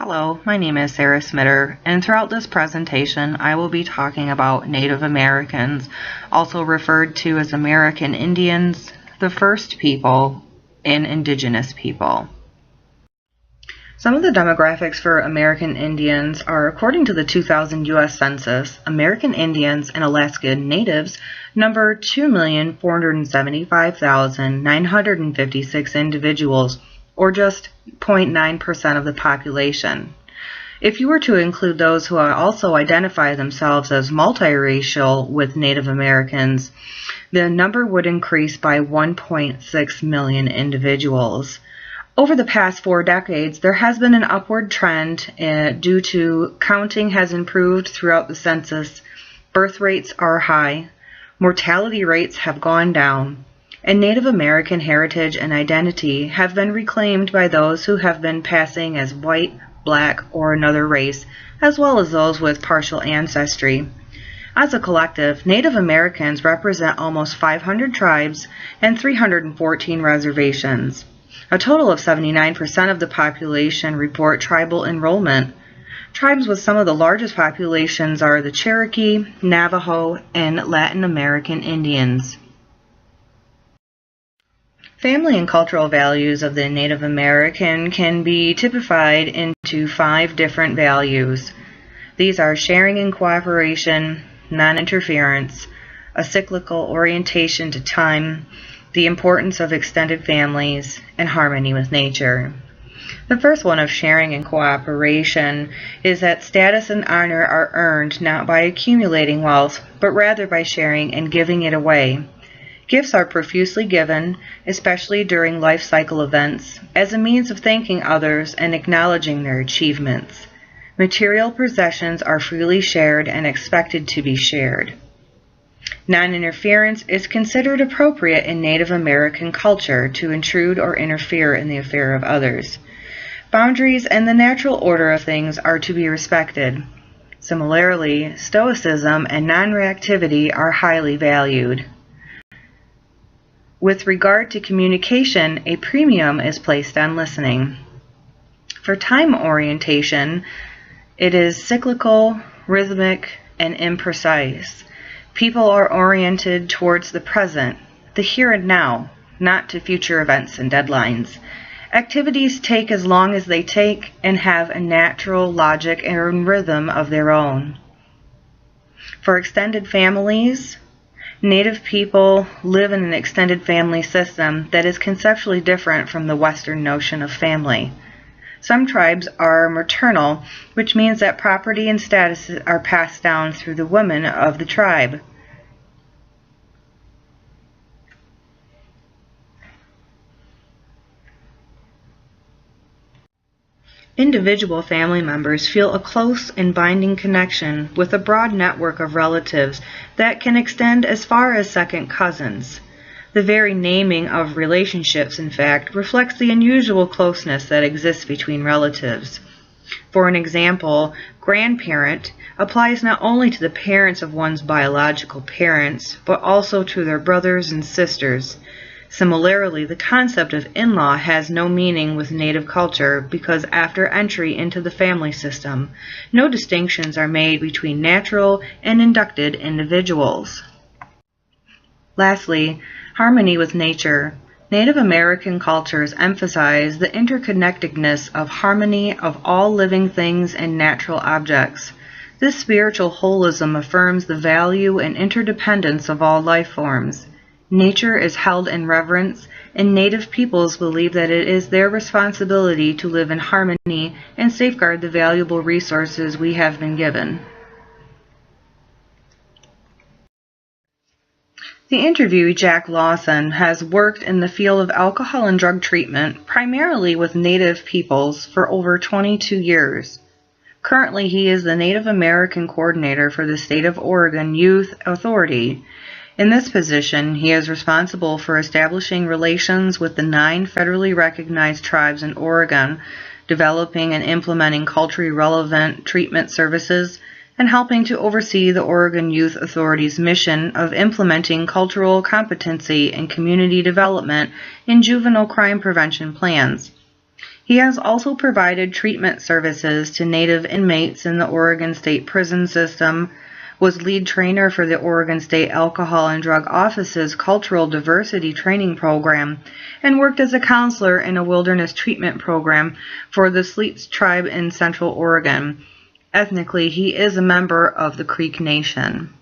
Hello, my name is Sarah Smitter, and throughout this presentation I will be talking about Native Americans, also referred to as American Indians, the first people, and indigenous people. Some of the demographics for American Indians are, according to the 2000 U.S. Census, American Indians and Alaska Natives number 2,475,956 individuals, or just 0.9% of the population. If you were to include those who also identify themselves as multiracial with Native Americans, the number would increase by 1.6 million individuals. Over the past 4 decades, there has been an upward trend due to counting has improved throughout the census, birth rates are high, mortality rates have gone down, and Native American heritage and identity have been reclaimed by those who have been passing as white, black, or another race, as well as those with partial ancestry. As a collective, Native Americans represent almost 500 tribes and 314 reservations. A total of 79% of the population report tribal enrollment. Tribes with some of the largest populations are the Cherokee, Navajo, and Latin American Indians. Family and cultural values of the Native American can be typified into 5 different values. These are sharing and cooperation, non-interference, a cyclical orientation to time, the importance of extended families, and harmony with nature. The first one of sharing and cooperation is that status and honor are earned not by accumulating wealth, but rather by sharing and giving it away. Gifts are profusely given, especially during life cycle events, as a means of thanking others and acknowledging their achievements. Material possessions are freely shared and expected to be shared. Non-interference is considered appropriate in Native American culture to intrude or interfere in the affair of others. Boundaries and the natural order of things are to be respected. Similarly, stoicism and non-reactivity are highly valued. With regard to communication, a premium is placed on listening. For time orientation, it is cyclical, rhythmic, and imprecise. People are oriented towards the present, the here and now, not to future events and deadlines. Activities take as long as they take and have a natural logic and rhythm of their own. For extended families, Native people live in an extended family system that is conceptually different from the Western notion of family. Some tribes are maternal, which means that property and status are passed down through the women of the tribe. Individual family members feel a close and binding connection with a broad network of relatives that can extend as far as second cousins. The very naming of relationships, in fact, reflects the unusual closeness that exists between relatives. For an example, grandparent applies not only to the parents of one's biological parents, but also to their brothers and sisters. Similarly, the concept of in-law has no meaning with Native culture because after entry into the family system, no distinctions are made between natural and inducted individuals. Lastly, harmony with nature. Native American cultures emphasize the interconnectedness of harmony of all living things and natural objects. This spiritual holism affirms the value and interdependence of all life forms. Nature is held in reverence, and Native peoples believe that it is their responsibility to live in harmony and safeguard the valuable resources we have been given. The interviewee, Jack Lawson, has worked in the field of alcohol and drug treatment, primarily with Native peoples, for over 22 years. Currently, he is the Native American coordinator for the State of Oregon Youth Authority. In this position, he is responsible for establishing relations with the 9 federally recognized tribes in Oregon, developing and implementing culturally relevant treatment services, and helping to oversee the Oregon Youth Authority's mission of implementing cultural competency and community development in juvenile crime prevention plans. He has also provided treatment services to Native inmates in the Oregon State prison system, was lead trainer for the Oregon State Alcohol and Drug Office's Cultural Diversity Training Program, and worked as a counselor in a wilderness treatment program for the Sleets tribe in Central Oregon. Ethnically, he is a member of the Creek Nation.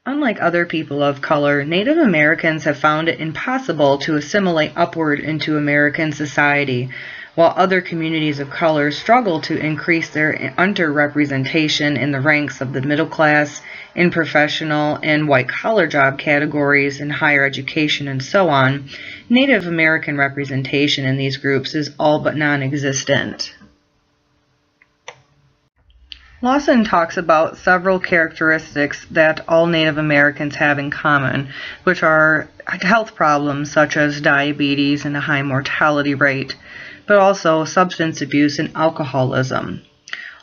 Unlike other people of color, Native Americans have found it impossible to assimilate upward into American society, while other communities of color struggle to increase their underrepresentation in the ranks of the middle class, in professional and white-collar job categories, in higher education, and so on. Native American representation in these groups is all but non-existent. Lawson talks about several characteristics that all Native Americans have in common, which are health problems such as diabetes and a high mortality rate, but also substance abuse and alcoholism.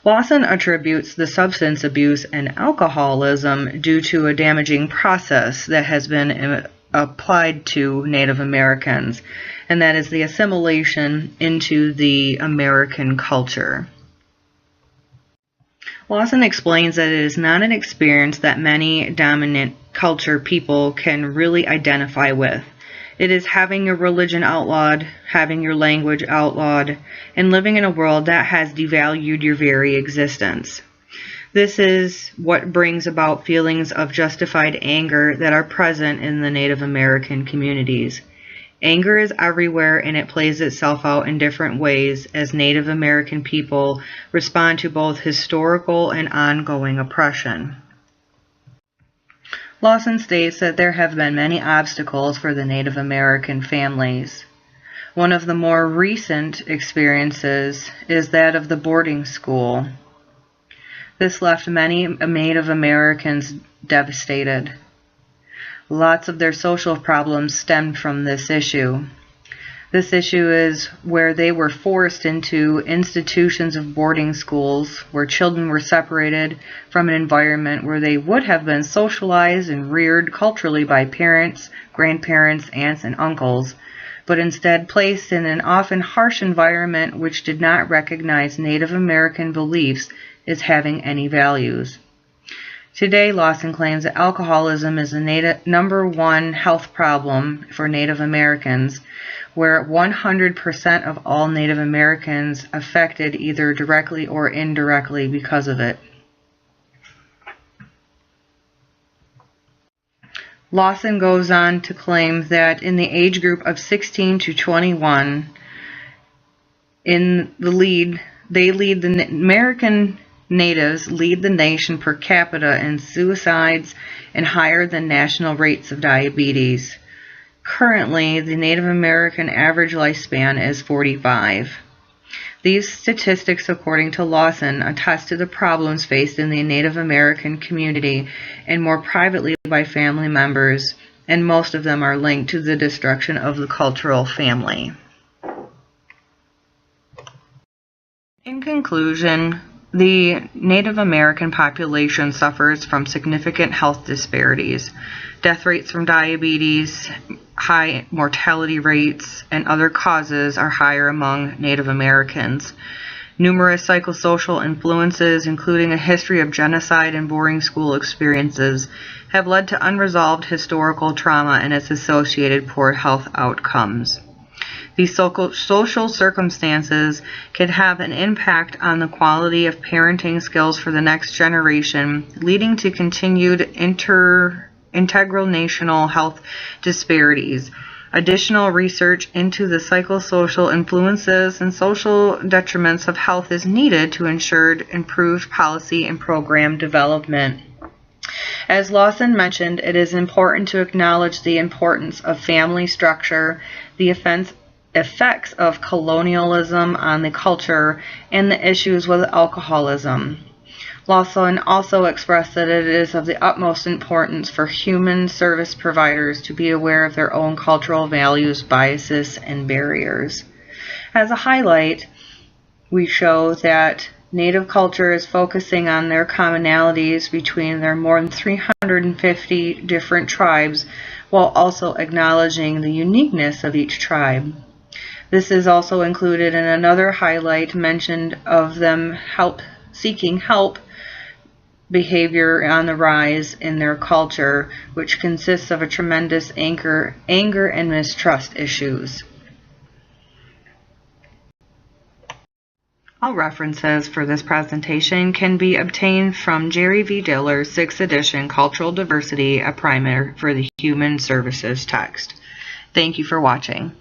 Lawson attributes the substance abuse and alcoholism due to a damaging process that has been applied to Native Americans, and that is the assimilation into the American culture. Lawson explains that it is not an experience that many dominant culture people can really identify with. It is having your religion outlawed, having your language outlawed, and living in a world that has devalued your very existence. This is what brings about feelings of justified anger that are present in the Native American communities. Anger is everywhere, and it plays itself out in different ways as Native American people respond to both historical and ongoing oppression. Lawson states that there have been many obstacles for the Native American families. One of the more recent experiences is that of the boarding school. This left many Native Americans devastated. Lots of their social problems stemmed from this issue. This issue is where they were forced into institutions of boarding schools where children were separated from an environment where they would have been socialized and reared culturally by parents, grandparents, aunts, and uncles, but instead placed in an often harsh environment which did not recognize Native American beliefs as having any values. Today, Lawson claims that alcoholism is the #1 health problem for Native Americans, where 100% of all Native Americans affected either directly or indirectly because of it. Lawson goes on to claim that in the age group of 16 to 21, American Natives lead the nation per capita in suicides and higher than national rates of diabetes. Currently, the Native American average lifespan is 45. These statistics, according to Lawson, attest to the problems faced in the Native American community and more privately by family members, and most of them are linked to the destruction of the cultural family. In conclusion, the Native American population suffers from significant health disparities. Death rates from diabetes, high mortality rates, and other causes are higher among Native Americans. Numerous psychosocial influences, including a history of genocide and boarding school experiences, have led to unresolved historical trauma and its associated poor health outcomes. These social circumstances can have an impact on the quality of parenting skills for the next generation, leading to continued intergenerational health disparities. Additional research into the psychosocial influences and social detriments of health is needed to ensure improved policy and program development. As Lawson mentioned, it is important to acknowledge the importance of family structure, the effects of colonialism on the culture, and the issues with alcoholism. Lawson also expressed that it is of the utmost importance for human service providers to be aware of their own cultural values, biases, and barriers. As a highlight, we show that Native culture is focusing on their commonalities between their more than 350 different tribes while also acknowledging the uniqueness of each tribe. This is also included in another highlight mentioned of them seeking help behavior on the rise in their culture, which consists of a tremendous anger and mistrust issues. All references for this presentation can be obtained from Jerry V. Diller's 6th edition Cultural Diversity, a Primer for the Human Services text. Thank you for watching.